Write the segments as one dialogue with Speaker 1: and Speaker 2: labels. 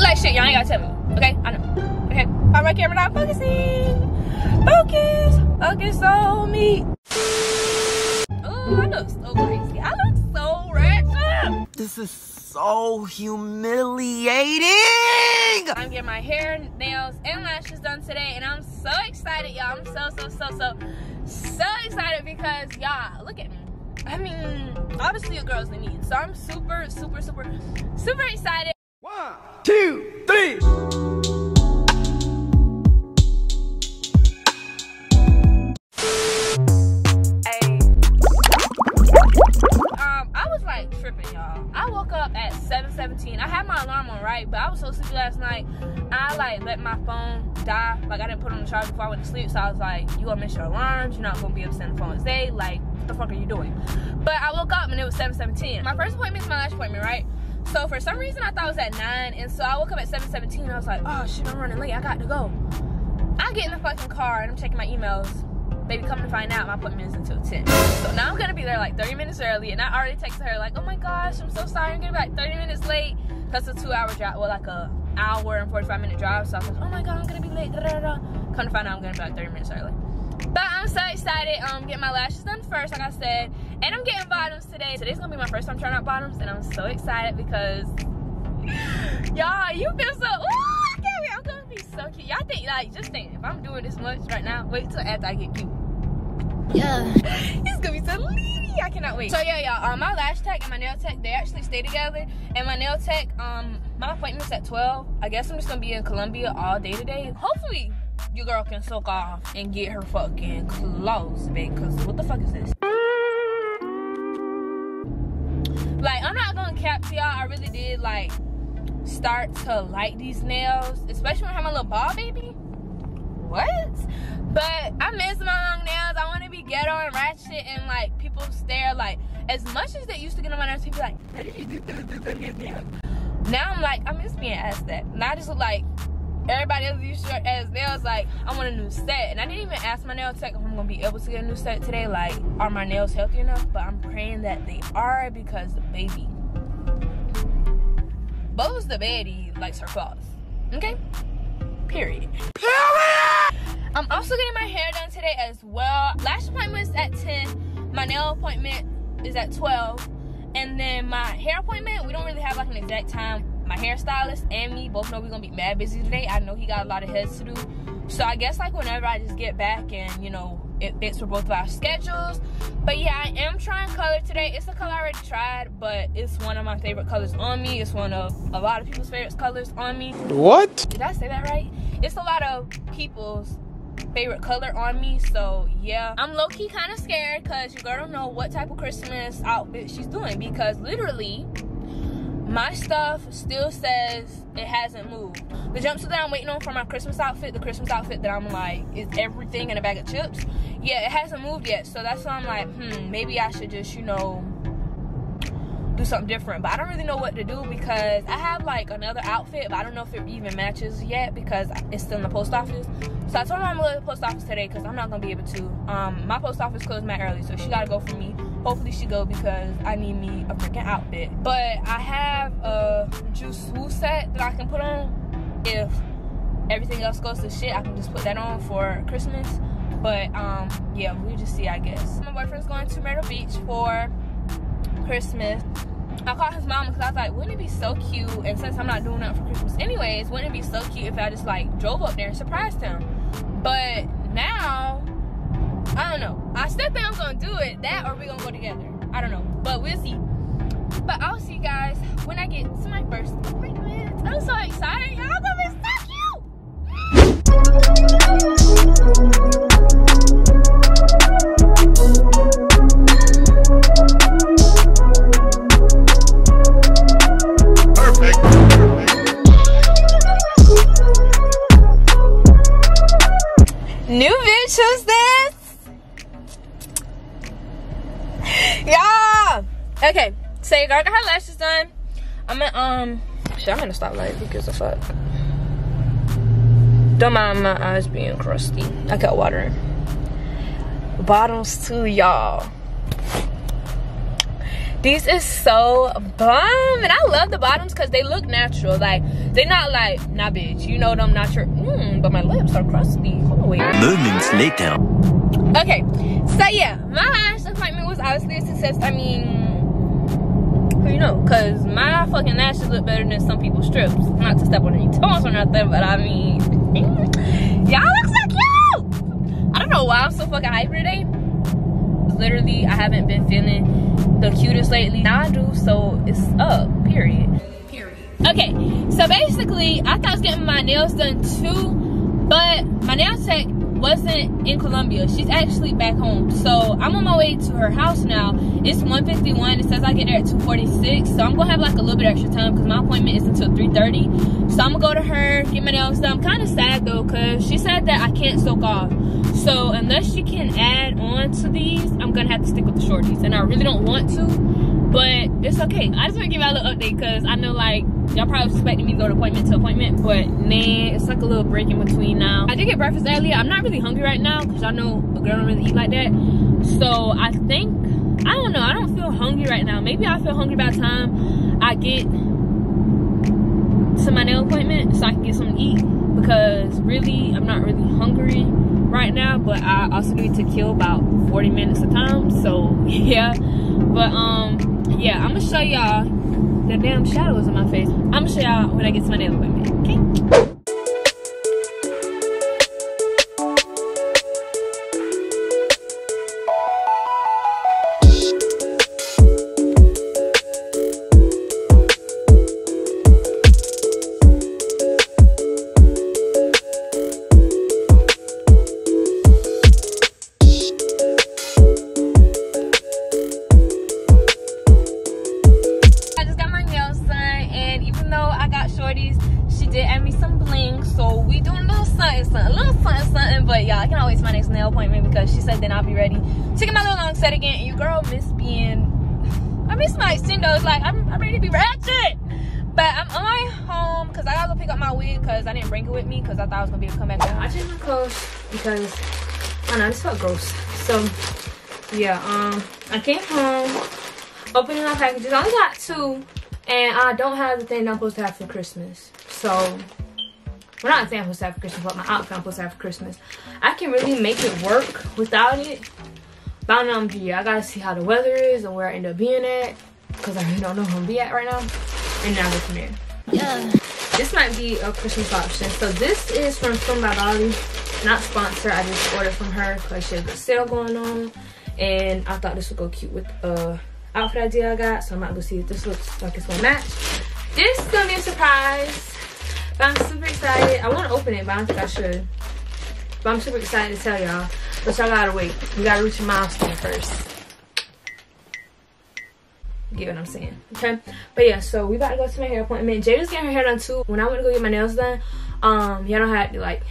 Speaker 1: like shit. Y'all ain't gotta tell me. Okay, I know. Okay, my camera not focusing. Focus on me. Oh, I look so crazy. I look so ratchet. This is so humiliating. I'm getting my hair, nails, and lashes done today, and I'm so excited, y'all. I'm so excited because y'all, look at me. I mean, obviously a girl's in need, so I'm super excited.
Speaker 2: 1, 2, 3.
Speaker 1: I was like tripping, y'all. I woke up at 7:17. I had my alarm on, right? But I was so sleepy last night. I like let my phone die. Like I didn't put it on the charger before I went to sleep. So I was like, you gonna miss your alarms. You're not gonna be able to send the phone and say, like, what the fuck are you doing? But I woke up and it was 7:17. My first appointment is my lash appointment, right? So for some reason I thought it was at 9. And so I woke up at 7:17 and I was like, oh shit, I'm running late. I got to go. I get in the fucking car and I'm checking my emails. Baby, come to find out, my appointment is until 10. So now I'm gonna be there like 30 minutes early, and I already texted her like, oh my gosh, I'm so sorry, I'm gonna be like 30 minutes late. Plus a 2-hour drive, well, like a hour and 45-minute drive. So I was like, oh my god, I'm gonna be late. Da, da, da. Come to find out, I'm gonna be like 30 minutes early. But I'm so excited. Getting my lashes done first, like I said, and I'm getting bottoms today. Today's gonna be my first time trying out bottoms, and I'm so excited because y'all, you feel so. Ooh, I can't wait. I'm gonna be so cute. Y'all think, like, just think, if I'm doing this much right now, wait till after I get cute. Yeah, it's gonna be so litty. I cannot wait. So yeah, y'all, my lash tech and my nail tech, they actually stay together. And my nail tech, my appointment's at 12. I guess I'm just gonna be in Columbia all day today. Hopefully your girl can soak off and get her fucking clothes, babe, because what the fuck is this? Like, I'm not gonna cap to y'all, I really did like start to like these nails, especially when I have my little ball baby. What? But I miss my long nails. I want to be ghetto and ratchet, and like people stare. Like, as much as they used to get on my nerves, people like, now I'm like, I miss being asked that. And I just look like everybody else used to as nails. Like, I want a new set, and I didn't even ask my nail tech if I'm gonna be able to get a new set today. Like, are my nails healthy enough? But I'm praying that they are, because the baby, Bo's the baddie, likes her claws. Okay. Period. I'm also getting my hair done today as well. Lash appointment is at 10. My nail appointment is at 12. And then my hair appointment, we don't really have like an exact time. My hairstylist and me both know we're gonna be mad busy today. I know he got a lot of heads to do. So I guess like whenever I just get back and, you know, it fits for both of our schedules. But yeah, I am trying color today. It's a color I already tried, but it's one of my favorite colors on me. It's one of a lot of people's favorite colors on me.
Speaker 2: What?
Speaker 1: Did I say that right? It's a lot of people's favorite color on me. So yeah, I'm low-key kind of scared because your girl don't know what type of Christmas outfit she's doing, because literally my stuff still says it hasn't moved. The jumpsuit that I'm waiting on for my Christmas outfit, the Christmas outfit that I'm like is everything in a bag of chips, yeah, it hasn't moved yet. So that's why I'm like, maybe I should just, you know, do something different. But I don't really know what to do, because I have like another outfit, but I don't know if it even matches yet because it's still in the post office. So I told her I'm gonna go to the post office today because I'm not gonna be able to. My post office closed mad early, so she gotta go for me. Hopefully she go, because I need me a freaking outfit. But I have a juice swoop set that I can put on. If everything else goes to shit, I can just put that on for Christmas. But yeah, we'll just see, I guess. My boyfriend's going to Myrtle Beach for Christmas. I called his mom because I was like, wouldn't it be so cute, and since I'm not doing nothing for Christmas anyways, wouldn't it be so cute if I just like drove up there and surprised him? But now I don't know. I still think I'm gonna do it, that or we gonna go together. I don't know, but we'll see. But I'll see you guys when I get to my first appointment. I'm so excited, y'all. Gonna be so new bitch, who's this? Yeah. Okay, so your girl got her lashes done. I'm gonna stop light because of fuck. Don't mind my eyes being crusty. I got water in. Bottoms too, y'all. These is so bomb, and I love the bottoms because they look natural. Like, they're not like, nah bitch, you know them natural. But my lips are crusty. Hold on, wait.
Speaker 3: Moments later.
Speaker 1: Okay, so yeah, my lash appointment was obviously a success. I mean, you know, because my fucking lashes look better than some people's strips. Not to step on any toes or nothing, but I mean, y'all look so cute. I don't know why I'm so fucking hyper today. Literally, I haven't been feeling the cutest lately. Now I do, so it's up, period. Okay, so basically, I thought I was getting my nails done too, but my nail tech wasn't in Columbia. She's actually back home, so I'm on my way to her house now. It's 1:51. It says I get there at 2:46, so I'm gonna have like a little bit extra time because my appointment is until 3:30. So I'm gonna go to her, get my nails done. I'm kind of sad though, because she said that I can't soak off. So unless she can add on to these, I'm gonna have to stick with the shorties, and I really don't want to, but it's okay. I just want to give y'all a little update because I know like y'all probably was expecting me to go to appointment to appointment, but man, it's like a little break in between now. I did get breakfast earlier. I'm not really hungry right now because I know a girl don't really eat like that. So I think, I don't know, I don't feel hungry right now. Maybe I'll feel hungry by the time I get to my nail appointment so I can get something to eat, because really, I'm not really hungry right now, but I also need to kill about 40 minutes of time, so yeah. But yeah, I'm gonna show y'all the damn shadows on my face. I'm gonna show y'all when I get to my nail appointment, okay? She did add me some bling, so we doing a little something, but y'all, I cannot wait to my next nail appointment because she said then I'll be ready to get my little long set again. And your girl miss my extendos. Like, I'm ready to be ratchet. But I'm on my way home because I gotta go pick up my wig because I didn't bring it with me because I thought I was gonna be able to come back home. I changed my clothes because I don't know, this felt gross. So yeah, I came home, opening my packages. I only got 2. And I don't have the thing that I'm supposed to have for Christmas. So, well, not the thing I'm supposed to have for Christmas, but my outfit I'm supposed to have for Christmas. I can really make it work without it. But I know I gotta see how the weather is and where I end up being at. Because I really don't know where I'm gonna be at right now. And now go from there. Yeah. This might be a Christmas option. So this is from Swim by Bali. Not sponsored. I just ordered from her because she has a sale going on. And I thought this would go cute with outfit idea I got, so I'm about to see if this looks like it's gonna match. This is gonna be a surprise, but I'm super excited. I want to open it, but I don't think I should. But I'm super excited to tell y'all. But y'all gotta wait. We gotta reach a milestone first. You get what I'm saying? Okay. But yeah, so we about to go to my hair appointment. Jada's getting her hair done too. When I went to go get my nails done, y'all know I had like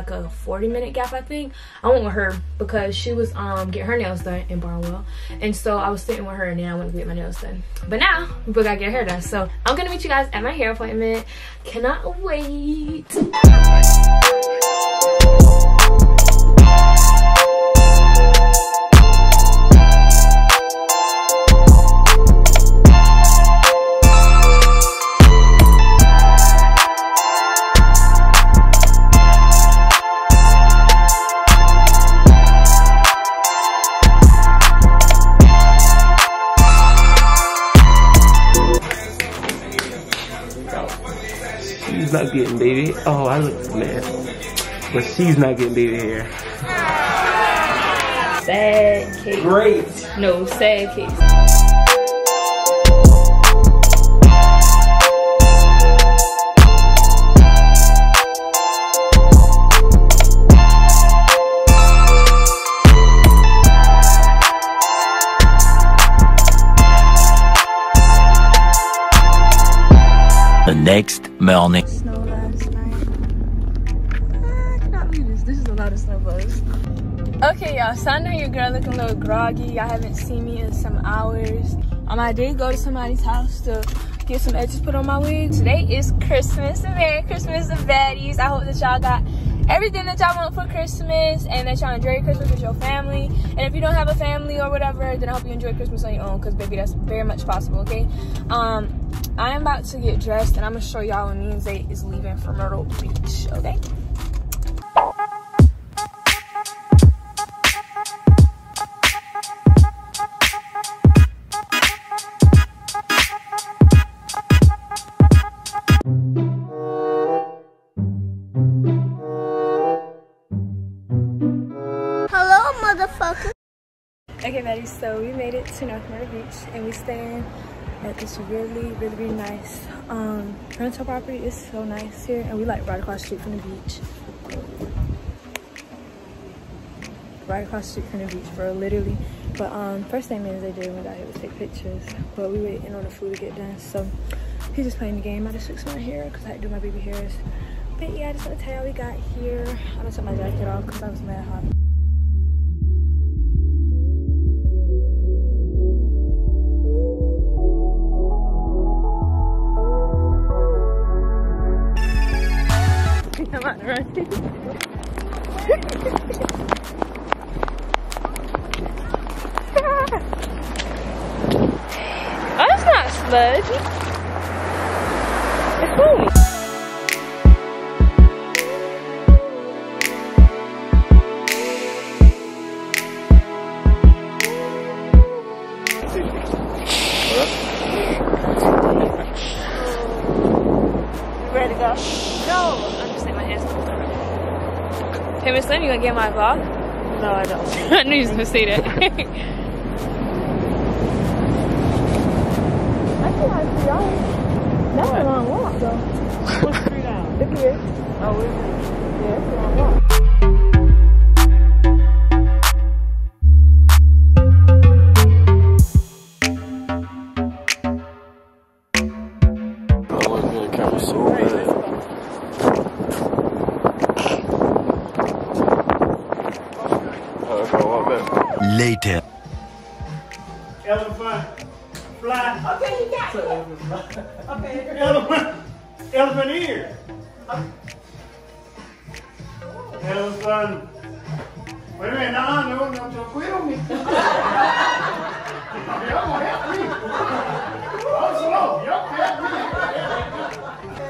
Speaker 1: a 40-minute gap, I think. I went with her because she was getting her nails done in Barnwell, and so I was sitting with her, and then I went to get my nails done. But now we both gotta get her hair done, so I'm gonna meet you guys at my hair appointment. Cannot wait.
Speaker 2: She's not getting baby. Oh, I look mad. But she's not getting baby hair.
Speaker 1: Sad case.
Speaker 2: Great.
Speaker 1: No, sad case.
Speaker 3: The next morning.
Speaker 1: Snow last night. I cannot believe this. This is a lot of snow bugs. Okay, y'all. So I know your girl looking a little groggy. Y'all haven't seen me in some hours. I did go to somebody's house to get some edges put on my wig. Today is Christmas. Merry Christmas, the baddies. I hope that y'all got everything that y'all want for Christmas, and that y'all enjoy Christmas with your family. And if you don't have a family or whatever, then I hope you enjoy Christmas on your own, because baby, that's very much possible. Okay, I am about to get dressed, and I'm gonna show y'all when me and Zay is leaving for Myrtle Beach. Okay. Okay, buddies, so we made it to North Myrtle Beach, and we staying at this really nice rental property. It's so nice here, and we like right across the street from the beach. Right across the street from the beach, bro, literally. But first thing they did when we got here was take pictures, but we waiting on the food to get done, so he's just playing the game. I just fixed my hair because I had to do my baby hairs. But yeah, I just want to tell y'all we got here. I'm gonna take my jacket off because I was mad hot. I'm out to run. Oh, it's not sludgy. It's clean. Ready to go? No. Hey, Miss Lynn, you gonna get my vlog?
Speaker 4: No, I don't.
Speaker 1: I knew you was gonna say that.
Speaker 4: I feel like 3 hours. That's a long walk, though. What's 3 hours? Look here. Oh, is it? Yeah, it's a long walk.
Speaker 3: Later.
Speaker 5: Elephant, fly.
Speaker 4: Okay, you got it. Okay.
Speaker 5: Elephant ear. Elephant. Wait a minute, no, don't quit on me. Y'all gonna help me. Oh, slow. Y'all help me.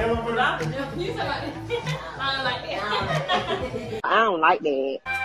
Speaker 5: Elephant.
Speaker 4: I don't like that.